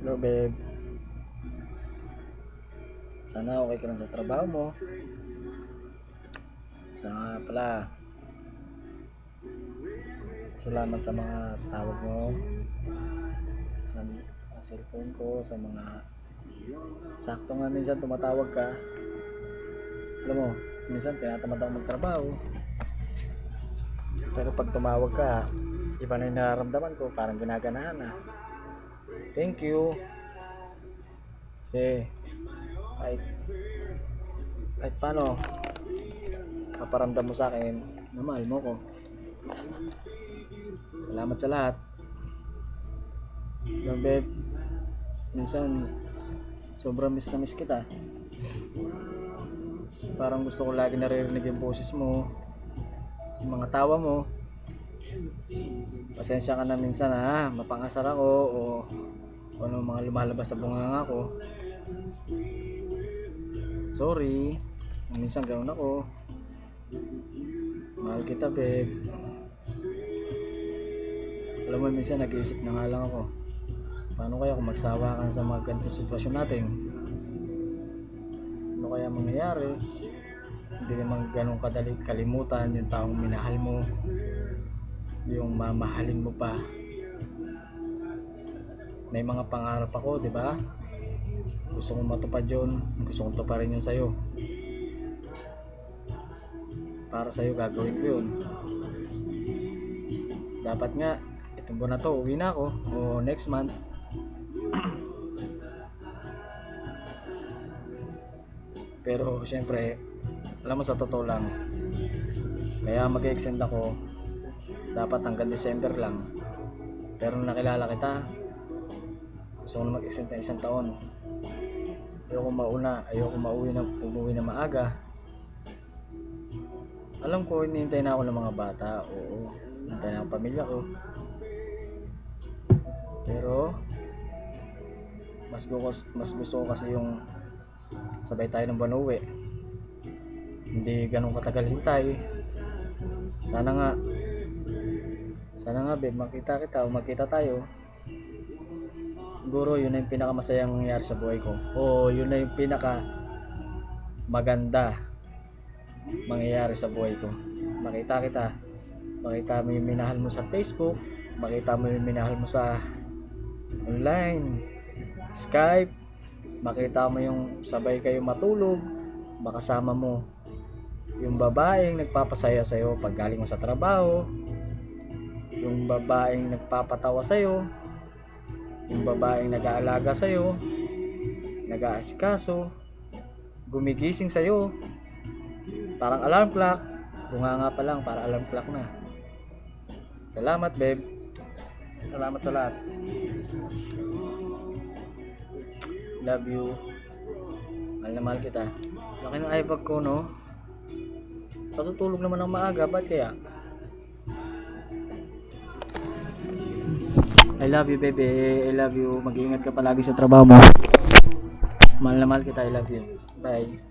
Hello babe. Sana okay ka lang sa trabaho mo. Sana nga pala. Salamat sa mga tawag mo. Sa cellphone ko, sa mga sakto nga minsan tumatawag ka. Alam mo, minsan tinatamad ako magtrabaho. Pero pag tumawag ka, iba na yung nararamdaman ko, parang ginaganahan na. Thank you. Kasi kahit, kahit paano, maparamdam mo sa akin na mahal mo ko. Salamat sa lahat. No, babe, minsan sobrang miss na miss kita. Parang gusto ko lagi naririnig yung boses mo, yung mga tawa mo. Pasensya ka na minsan ha, mapangasar ako o ano mga lumalabas sa bunganga ko. Sorry, minsan ganoon ako. Mahal kita babe. Alam mo minsan nag-iisip na nga lang ako, paano kaya kung magsawa ka sa mga ganitong sitwasyon natin? Ano kaya mangyayari? Hindi naman ganun kadali kalimutan yung taong minahal mo, yung mamahalin mo pa. May mga pangarap ako, di ba? Gusto kong matupad yun, gusto kong tuparin yun sa'yo. Para sa'yo gagawin ko yun. Dapat nga, itong buwan na to, uwi na ako, o next month. Pero syempre, alam mo sa totoo lang, kaya mag-extend ako, dapat hanggang December lang. Pero nung nakilala kita, gusto ko na mag-extend ng 1 taon. Ayoko umuwi na maaga. Alam ko, hinihintay na ako ng mga bata, oo, hinihintay na ako pamilya ko. Pero mas gusto ko kasi yung sabay tayo ng buwan uwi. Hindi ganun katagal hintay. Sana nga babe, makita kita o magkita tayo. Siguro yun na yung pinakamasayang nangyari sa buhay ko, o yun na yung pinaka maganda mangyayari sa buhay ko. Makita mo yung minahal mo sa Facebook, makita mo yung minahal mo sa online, Skype, makita mo yung sabay kayo matulog, makasama mo yung babaeng nagpapasaya sa'yo pag galing mo sa trabaho, yung babaeng nagpapatawa sa'yo, yung babaeng nag-aalaga sa'yo, nag-aasikaso, gumigising sa'yo, parang alarm clock, bunganga pa lang, para alarm clock na. Salamat babe, salamat sa lahat. Love you, mahal na mahal kita. Laki ng iBag ko, no? Patutulog naman ng maaga, ba't kaya? I love you baby, I love you. Mag-iingat ka palagi sa trabaho mo. Mahal na mahal kita, I love you. Bye.